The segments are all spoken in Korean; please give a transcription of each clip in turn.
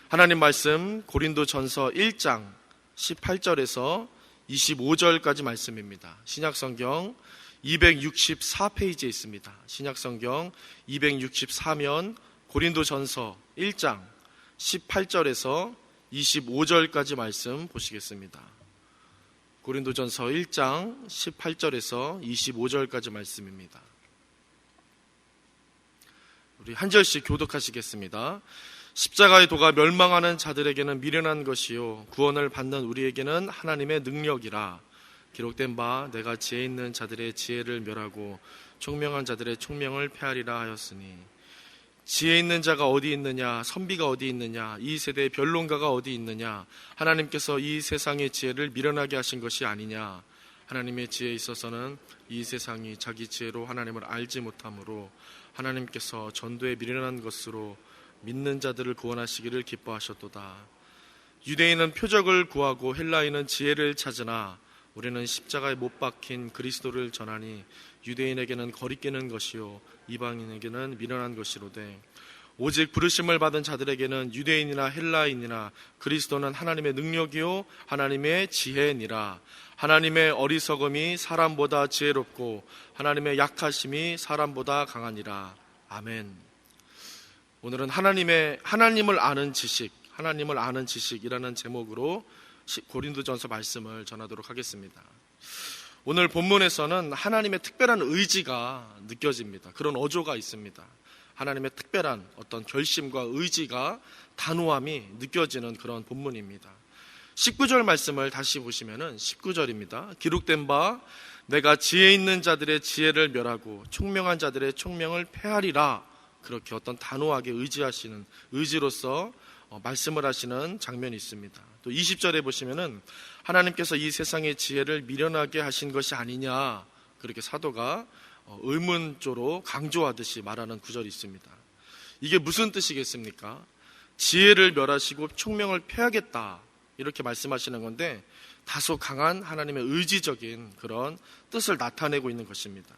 하나님 말씀 고린도전서 1장 18절에서 25절까지 말씀입니다. 신약성경 264페이지에 있습니다. 신약성경 264면 고린도전서 1장 18절에서 25절까지 말씀 보시겠습니다. 고린도전서 1장 18절에서 25절까지 말씀입니다. 우리 한 절씩 교독하시겠습니다. 십자가의 도가 멸망하는 자들에게는 미련한 것이요 구원을 받는 우리에게는 하나님의 능력이라. 기록된 바 내가 지혜 있는 자들의 지혜를 멸하고 총명한 자들의 총명을 폐하리라 하였으니, 지혜 있는 자가 어디 있느냐, 선비가 어디 있느냐, 이 세대의 변론가가 어디 있느냐. 하나님께서 이 세상의 지혜를 미련하게 하신 것이 아니냐. 하나님의 지혜에 있어서는 이 세상이 자기 지혜로 하나님을 알지 못하므로 하나님께서 전도에 미련한 것으로 믿는 자들을 구원하시기를 기뻐하셨도다. 유대인은 표적을 구하고 헬라인은 지혜를 찾으나 우리는 십자가에 못 박힌 그리스도를 전하니 유대인에게는 거리끼는 것이요 이방인에게는 미련한 것이로되, 오직 부르심을 받은 자들에게는 유대인이나 헬라인이나 그리스도는 하나님의 능력이요 하나님의 지혜니라. 하나님의 어리석음이 사람보다 지혜롭고 하나님의 약하심이 사람보다 강하니라. 아멘. 오늘은 하나님을 아는 지식이라는 제목으로 고린도전서 말씀을 전하도록 하겠습니다. 오늘 본문에서는 하나님의 특별한 의지가 느껴집니다. 그런 어조가 있습니다. 하나님의 특별한 어떤 결심과 의지가, 단호함이 느껴지는 그런 본문입니다. 19절 말씀을 다시 보시면은 19절입니다. 기록된 바 내가 지혜 있는 자들의 지혜를 멸하고 총명한 자들의 총명을 폐하리라. 그렇게 어떤 단호하게 의지로서 말씀을 하시는 장면이 있습니다. 또 20절에 보시면은 하나님께서 이 세상의 지혜를 미련하게 하신 것이 아니냐, 그렇게 사도가 의문조로 강조하듯이 말하는 구절이 있습니다. 이게 무슨 뜻이겠습니까? 지혜를 멸하시고 총명을 폐하겠다, 이렇게 말씀하시는 건데 다소 강한 하나님의 의지적인 그런 뜻을 나타내고 있는 것입니다.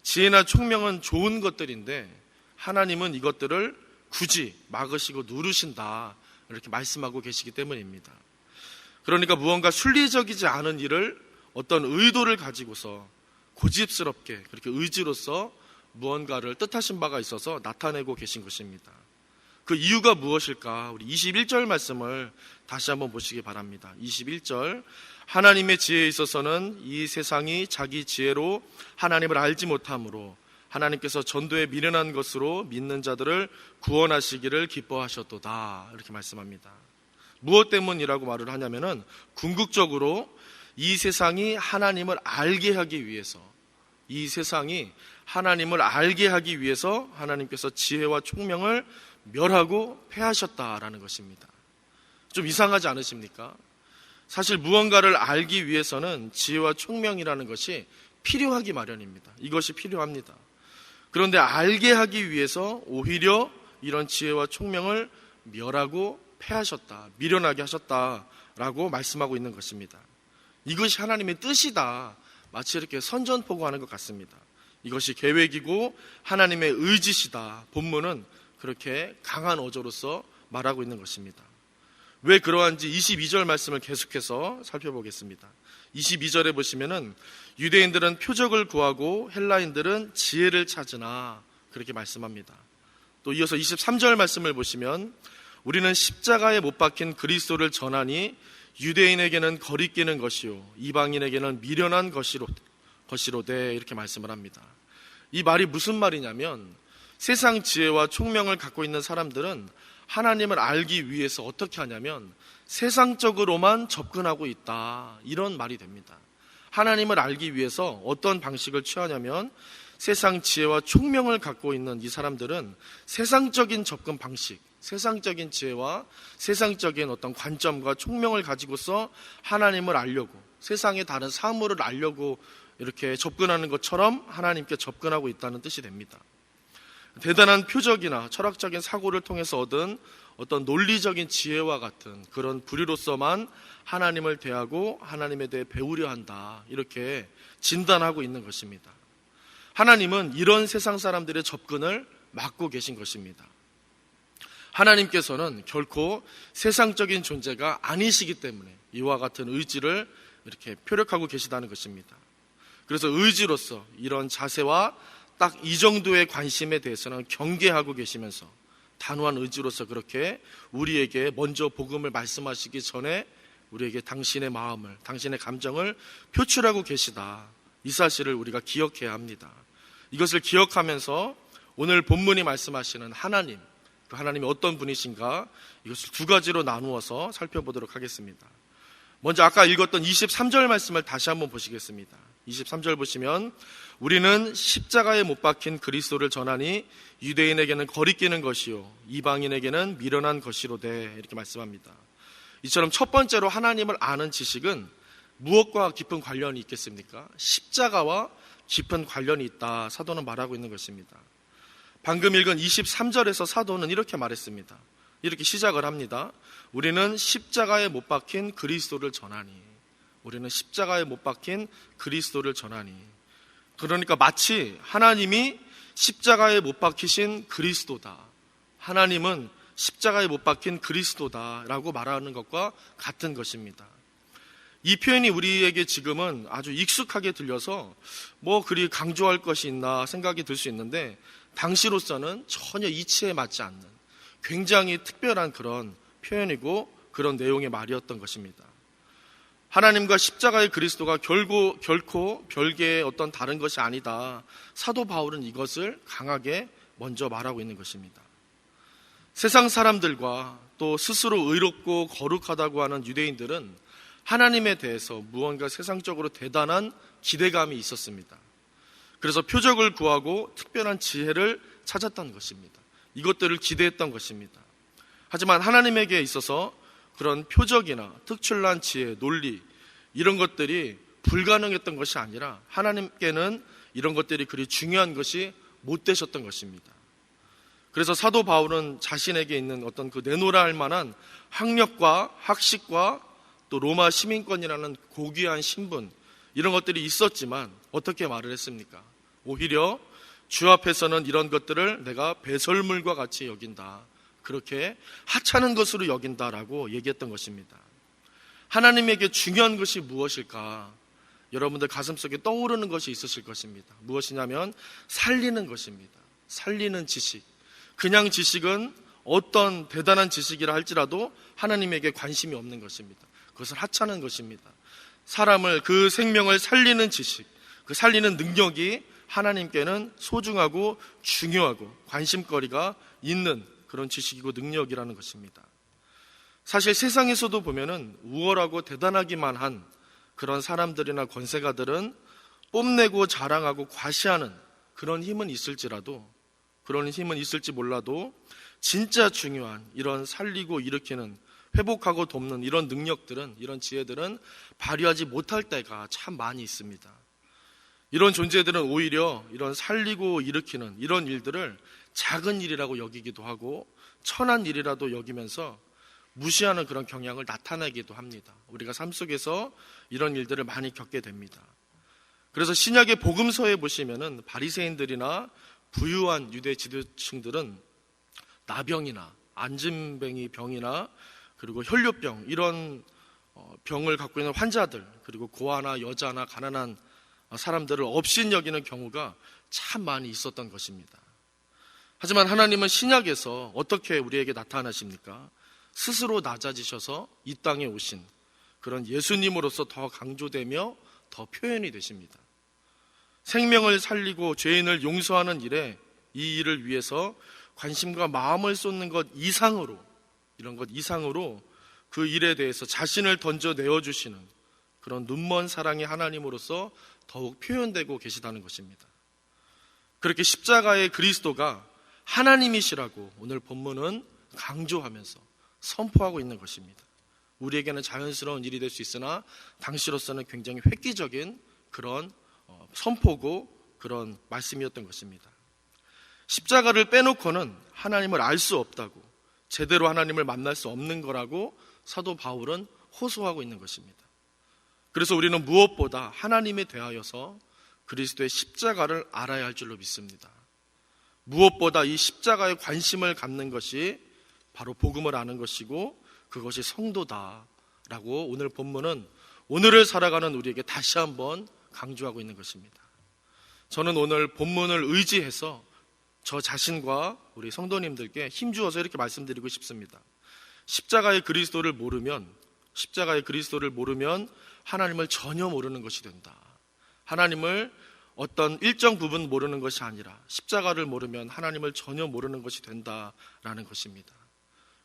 지혜나 총명은 좋은 것들인데 하나님은 이것들을 굳이 막으시고 누르신다, 이렇게 말씀하고 계시기 때문입니다. 그러니까 무언가 순리적이지 않은 일을 어떤 의도를 가지고서 고집스럽게 그렇게 의지로서 무언가를 뜻하신 바가 있어서 나타내고 계신 것입니다. 그 이유가 무엇일까? 우리 21절 말씀을 다시 한번 보시기 바랍니다. 21절, 하나님의 지혜에 있어서는 이 세상이 자기 지혜로 하나님을 알지 못하므로 하나님께서 전도에 미련한 것으로 믿는 자들을 구원하시기를 기뻐하셨도다, 이렇게 말씀합니다. 무엇 때문이라고 말을 하냐면은 궁극적으로 이 세상이 하나님을 알게 하기 위해서, 하나님께서 지혜와 총명을 멸하고 폐하셨다라는 것입니다. 좀 이상하지 않으십니까? 사실 무언가를 알기 위해서는 지혜와 총명이라는 것이 필요하기 마련입니다. 이것이 필요합니다. 그런데 알게 하기 위해서 오히려 이런 지혜와 총명을 멸하고 폐하셨다, 미련하게 하셨다라고 말씀하고 있는 것입니다. 이것이 하나님의 뜻이다, 마치 이렇게 선전포고하는 것 같습니다. 이것이 계획이고 하나님의 의지시다, 본문은 그렇게 강한 어조로서 말하고 있는 것입니다. 왜 그러한지 22절 말씀을 계속해서 살펴보겠습니다. 22절에 보시면은 유대인들은 표적을 구하고 헬라인들은 지혜를 찾으나, 그렇게 말씀합니다. 또 이어서 23절 말씀을 보시면 우리는 십자가에 못 박힌 그리스도를 전하니 유대인에게는 거리끼는 것이요 이방인에게는 미련한 것이로되, 이렇게 말씀을 합니다. 이 말이 무슨 말이냐면 세상 지혜와 총명을 갖고 있는 사람들은 하나님을 알기 위해서 어떻게 하냐면 세상적으로만 접근하고 있다, 이런 말이 됩니다. 하나님을 알기 위해서 어떤 방식을 취하냐면 세상 지혜와 총명을 갖고 있는 이 사람들은 세상적인 접근 방식, 세상적인 지혜와 세상적인 어떤 관점과 총명을 가지고서 하나님을 알려고, 세상의 다른 사물을 알려고 이렇게 접근하는 것처럼 하나님께 접근하고 있다는 뜻이 됩니다. 대단한 표적이나 철학적인 사고를 통해서 얻은 어떤 논리적인 지혜와 같은 그런 부류로서만 하나님을 대하고 하나님에 대해 배우려 한다, 이렇게 진단하고 있는 것입니다. 하나님은 이런 세상 사람들의 접근을 막고 계신 것입니다. 하나님께서는 결코 세상적인 존재가 아니시기 때문에 이와 같은 의지를 이렇게 표력하고 계시다는 것입니다. 그래서 의지로서 이런 자세와 딱 이 정도의 관심에 대해서는 경계하고 계시면서 단호한 의지로서 그렇게 우리에게 먼저 복음을 말씀하시기 전에 우리에게 당신의 마음을, 당신의 감정을 표출하고 계시다. 이 사실을 우리가 기억해야 합니다. 이것을 기억하면서 오늘 본문이 말씀하시는 하나님, 그 하나님이 어떤 분이신가, 이것을 두 가지로 나누어서 살펴보도록 하겠습니다. 먼저 아까 읽었던 23절 말씀을 다시 한번 보시겠습니다. 23절 보시면 우리는 십자가에 못 박힌 그리스도를 전하니 유대인에게는 거리끼는 것이요 이방인에게는 미련한 것이로되, 이렇게 말씀합니다. 이처럼 첫 번째로 하나님을 아는 지식은 무엇과 깊은 관련이 있겠습니까? 십자가와 깊은 관련이 있다, 사도는 말하고 있는 것입니다. 방금 읽은 23절에서 사도는 이렇게 말했습니다. 이렇게 시작을 합니다. 우리는 십자가에 못 박힌 그리스도를 전하니, 우리는 십자가에 못 박힌 그리스도를 전하니. 그러니까 마치 하나님이 십자가에 못 박히신 그리스도다, 하나님은 십자가에 못 박힌 그리스도다라고 말하는 것과 같은 것입니다. 이 표현이 우리에게 지금은 아주 익숙하게 들려서 뭐 그리 강조할 것이 있나 생각이 들 수 있는데, 당시로서는 전혀 이치에 맞지 않는 굉장히 특별한 그런 표현이고 그런 내용의 말이었던 것입니다. 하나님과 십자가의 그리스도가 결코 별개의 어떤 다른 것이 아니다. 사도 바울은 이것을 강하게 먼저 말하고 있는 것입니다. 세상 사람들과 또 스스로 의롭고 거룩하다고 하는 유대인들은 하나님에 대해서 무언가 세상적으로 대단한 기대감이 있었습니다. 그래서 표적을 구하고 특별한 지혜를 찾았던 것입니다. 이것들을 기대했던 것입니다. 하지만 하나님에게 있어서 그런 표적이나 특출난 지혜, 논리, 이런 것들이 불가능했던 것이 아니라 하나님께는 이런 것들이 그리 중요한 것이 못 되셨던 것입니다. 그래서 사도 바울은 자신에게 있는 어떤 그 내놓으라 할 만한 학력과 학식과 또 로마 시민권이라는 고귀한 신분, 이런 것들이 있었지만 어떻게 말을 했습니까? 오히려 주 앞에서는 이런 것들을 내가 배설물과 같이 여긴다, 그렇게 하찮은 것으로 여긴다라고 얘기했던 것입니다. 하나님에게 중요한 것이 무엇일까? 여러분들 가슴속에 떠오르는 것이 있으실 것입니다. 무엇이냐면 살리는 것입니다. 살리는 지식. 그냥 지식은 어떤 대단한 지식이라 할지라도 하나님에게 관심이 없는 것입니다. 그것을 하찮은 것입니다. 사람을, 그 생명을 살리는 지식, 그 살리는 능력이 하나님께는 소중하고 중요하고 관심거리가 있는 그런 지식이고 능력이라는 것입니다. 사실 세상에서도 보면은 우월하고 대단하기만 한 그런 사람들이나 권세가들은 뽐내고 자랑하고 과시하는 그런 힘은 있을지라도, 그런 힘은 있을지 몰라도 진짜 중요한 이런 살리고 일으키는, 회복하고 돕는 이런 능력들은, 이런 지혜들은 발휘하지 못할 때가 참 많이 있습니다. 이런 존재들은 오히려 이런 살리고 일으키는 이런 일들을 작은 일이라고 여기기도 하고 천한 일이라도 여기면서 무시하는 그런 경향을 나타내기도 합니다. 우리가 삶 속에서 이런 일들을 많이 겪게 됩니다. 그래서 신약의 복음서에 보시면은 바리새인들이나 부유한 유대 지도층들은 나병이나 안진뱅이 병이나 그리고 혈류병, 이런 병을 갖고 있는 환자들, 그리고 고아나 여자나 가난한 사람들을 업신여기는 경우가 참 많이 있었던 것입니다. 하지만 하나님은 신약에서 어떻게 우리에게 나타나십니까? 스스로 낮아지셔서 이 땅에 오신 그런 예수님으로서 더 강조되며 더 표현이 되십니다. 생명을 살리고 죄인을 용서하는 일에, 이 일을 위해서 관심과 마음을 쏟는 것 이상으로, 이런 것 이상으로 그 일에 대해서 자신을 던져 내어주시는 그런 눈먼 사랑의 하나님으로서 더욱 표현되고 계시다는 것입니다. 그렇게 십자가의 그리스도가 하나님이시라고 오늘 본문은 강조하면서 선포하고 있는 것입니다. 우리에게는 자연스러운 일이 될 수 있으나 당시로서는 굉장히 획기적인 그런 선포고 그런 말씀이었던 것입니다. 십자가를 빼놓고는 하나님을 알 수 없다고, 제대로 하나님을 만날 수 없는 거라고 사도 바울은 호소하고 있는 것입니다. 그래서 우리는 무엇보다 하나님에 대하여서 그리스도의 십자가를 알아야 할 줄로 믿습니다. 무엇보다 이 십자가에 관심을 갖는 것이 바로 복음을 아는 것이고 그것이 성도다라고 오늘 본문은 오늘을 살아가는 우리에게 다시 한번 강조하고 있는 것입니다. 저는 오늘 본문을 의지해서 저 자신과 우리 성도님들께 힘주어서 이렇게 말씀드리고 싶습니다. 십자가의 그리스도를 모르면 하나님을 전혀 모르는 것이 된다. 하나님을 어떤 일정 부분 모르는 것이 아니라 십자가를 모르면 하나님을 전혀 모르는 것이 된다라는 것입니다.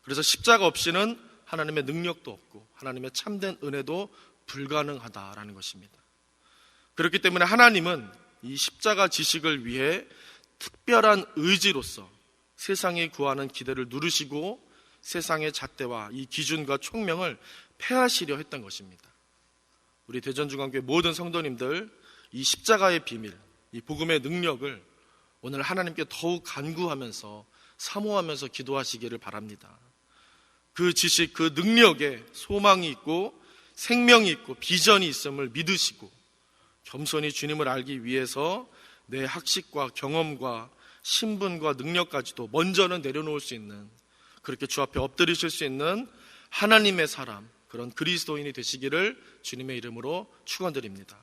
그래서 십자가 없이는 하나님의 능력도 없고 하나님의 참된 은혜도 불가능하다라는 것입니다. 그렇기 때문에 하나님은 이 십자가 지식을 위해 특별한 의지로서 세상이 구하는 기대를 누르시고 세상의 잣대와 이 기준과 총명을 폐하시려 했던 것입니다. 우리 대전중앙교회 모든 성도님들 이 십자가의 비밀, 이 복음의 능력을 오늘 하나님께 더욱 간구하면서 사모하면서 기도하시기를 바랍니다. 그 지식, 그 능력에 소망이 있고 생명이 있고 비전이 있음을 믿으시고 겸손히 주님을 알기 위해서 내 학식과 경험과 신분과 능력까지도 먼저는 내려놓을 수 있는, 그렇게 주 앞에 엎드리실 수 있는 하나님의 사람, 그런 그리스도인이 되시기를 주님의 이름으로 축원드립니다.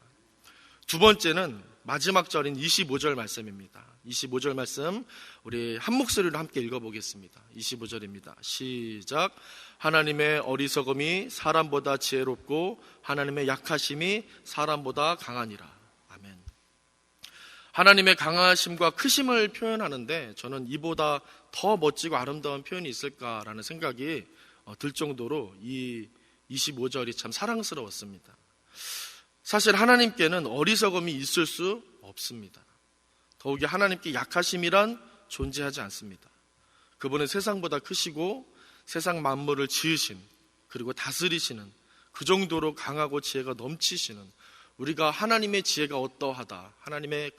두 번째는 마지막 절인 25절 말씀입니다. 25절 말씀 우리 한 목소리로 함께 읽어보겠습니다. 25절입니다. 시작. 하나님의 어리석음이 사람보다 지혜롭고 하나님의 약하심이 사람보다 강하니라. 아멘. 하나님의 강하심과 크심을 표현하는데 저는 이보다 더 멋지고 아름다운 표현이 있을까라는 생각이 들 정도로 이 25절이 참 사랑스러웠습니다. 사실 하나님께는 어리석음이 있을 수 없습니다. 더욱이 하나님께 약하심이란 존재하지 않습니다. 그분은 세상보다 크시고 세상 만물을 지으신, 그리고 다스리시는, 그 정도로 강하고 지혜가 넘치시는, 우리가 하나님의 지혜가 어떠하다, 하나님의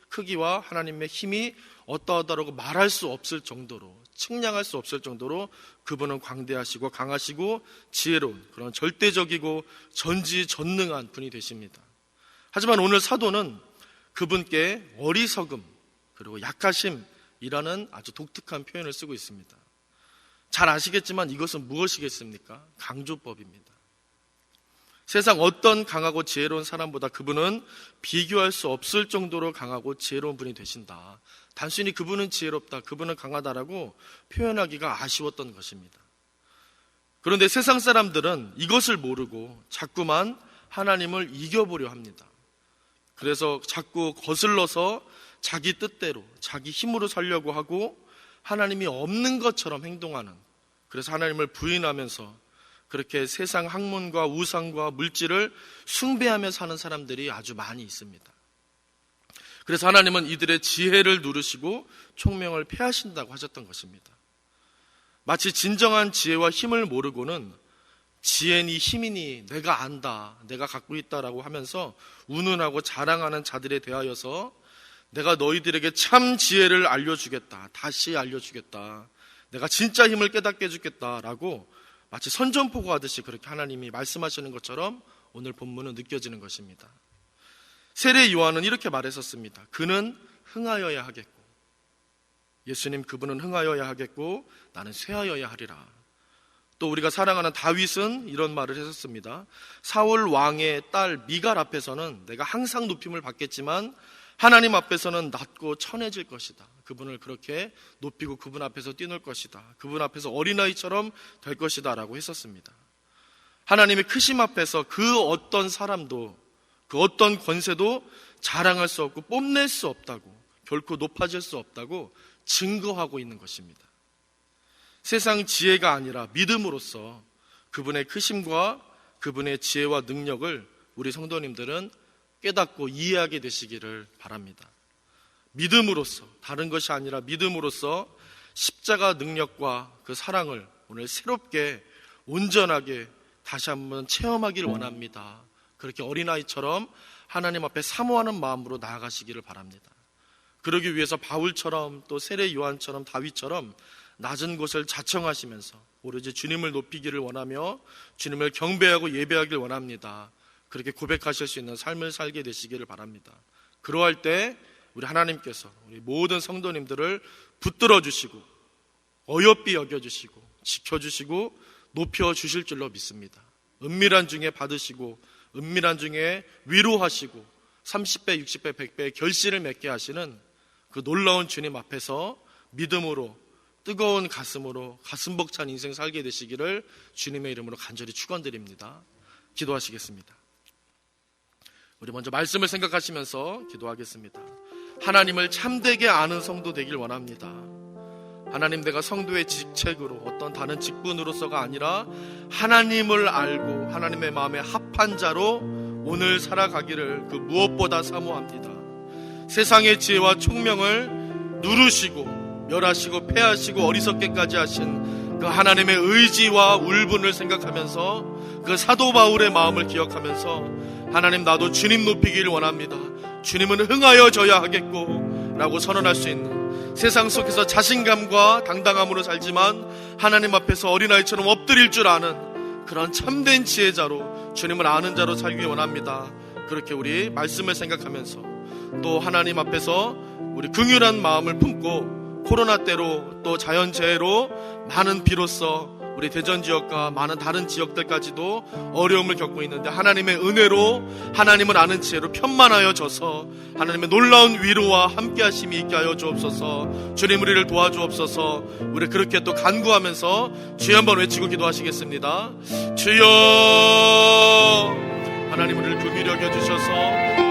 크기와 하나님의 힘이 어떠하다라고 말할 수 없을 정도로, 측량할 수 없을 정도로 그분은 광대하시고 강하시고 지혜로운, 그런 절대적이고 전지전능한 분이 되십니다. 하지만 오늘 사도는 그분께 어리석음 그리고 약하심이라는 아주 독특한 표현을 쓰고 있습니다. 잘 아시겠지만 이것은 무엇이겠습니까? 강조법입니다. 세상 어떤 강하고 지혜로운 사람보다 그분은 비교할 수 없을 정도로 강하고 지혜로운 분이 되신다. 단순히 그분은 지혜롭다, 그분은 강하다라고 표현하기가 아쉬웠던 것입니다. 그런데 세상 사람들은 이것을 모르고 자꾸만 하나님을 이겨보려 합니다. 그래서 자꾸 거슬러서 자기 뜻대로, 자기 힘으로 살려고 하고 하나님이 없는 것처럼 행동하는, 그래서 하나님을 부인하면서 그렇게 세상 학문과 우상과 물질을 숭배하며 사는 사람들이 아주 많이 있습니다. 그래서 하나님은 이들의 지혜를 누르시고 총명을 폐하신다고 하셨던 것입니다. 마치 진정한 지혜와 힘을 모르고는 지혜니 힘이니 내가 안다, 내가 갖고 있다라고 하면서 운운하고 자랑하는 자들에 대하여서 내가 너희들에게 참 지혜를 알려주겠다, 다시 알려주겠다, 내가 진짜 힘을 깨닫게 해주겠다라고 마치 선전포고 하듯이 그렇게 하나님이 말씀하시는 것처럼 오늘 본문은 느껴지는 것입니다. 세례 요한은 이렇게 말했었습니다. 그는 흥하여야 하겠고, 예수님 그분은 흥하여야 하겠고 나는 쇠하여야 하리라. 또 우리가 사랑하는 다윗은 이런 말을 했었습니다. 사울 왕의 딸 미갈 앞에서는 내가 항상 높임을 받겠지만 하나님 앞에서는 낮고 천해질 것이다. 그분을 그렇게 높이고 그분 앞에서 뛰놀 것이다. 그분 앞에서 어린아이처럼 될 것이다 라고 했었습니다. 하나님의 크심 앞에서 그 어떤 사람도, 그 어떤 권세도 자랑할 수 없고 뽐낼 수 없다고, 결코 높아질 수 없다고 증거하고 있는 것입니다. 세상 지혜가 아니라 믿음으로써 그분의 크심과 그분의 지혜와 능력을 우리 성도님들은 깨닫고 이해하게 되시기를 바랍니다. 믿음으로써, 다른 것이 아니라 믿음으로써 십자가 능력과 그 사랑을 오늘 새롭게 온전하게 다시 한번 체험하기를 원합니다. 그렇게 어린아이처럼 하나님 앞에 사모하는 마음으로 나아가시기를 바랍니다. 그러기 위해서 바울처럼 또 세례 요한처럼 다윗처럼 낮은 곳을 자청하시면서 오로지 주님을 높이기를 원하며 주님을 경배하고 예배하기를 원합니다. 그렇게 고백하실 수 있는 삶을 살게 되시기를 바랍니다. 그러할 때 우리 하나님께서 우리 모든 성도님들을 붙들어 주시고 어여삐 여겨주시고 지켜주시고 높여주실 줄로 믿습니다. 은밀한 중에 받으시고 은밀한 중에 위로하시고 30배, 60배, 100배의 결실을 맺게 하시는 그 놀라운 주님 앞에서 믿음으로 뜨거운 가슴으로 가슴 벅찬 인생 살게 되시기를 주님의 이름으로 간절히 축원드립니다. 기도하시겠습니다. 우리 먼저 말씀을 생각하시면서 기도하겠습니다. 하나님을 참되게 아는 성도 되길 원합니다. 하나님, 내가 성도의 직책으로 어떤 다른 직분으로서가 아니라 하나님을 알고 하나님의 마음에 합한 자로 오늘 살아가기를 그 무엇보다 사모합니다. 세상의 지혜와 총명을 누르시고 멸하시고 패하시고 어리석게까지 하신 그 하나님의 의지와 울분을 생각하면서 그 사도 바울의 마음을 기억하면서 하나님, 나도 주님 높이기를 원합니다. 주님은 흥하여 져야 하겠고 라고 선언할 수 있는, 세상 속에서 자신감과 당당함으로 살지만 하나님 앞에서 어린아이처럼 엎드릴 줄 아는 그런 참된 지혜자로, 주님을 아는 자로 살기 원합니다. 그렇게 우리 말씀을 생각하면서 또 하나님 앞에서 우리 긍휼한 마음을 품고 코로나 때로 또 자연재해로 많은 비로소 우리 대전 지역과 많은 다른 지역들까지도 어려움을 겪고 있는데 하나님의 은혜로, 하나님을 아는 지혜로 편만하여 져서 하나님의 놀라운 위로와 함께하심이 있게 하여 주옵소서. 주님, 우리를 도와주옵소서. 우리 그렇게 또 간구하면서 주여 한번 외치고 기도하시겠습니다. 주여, 하나님 우리를 긍휼히 여겨주셔서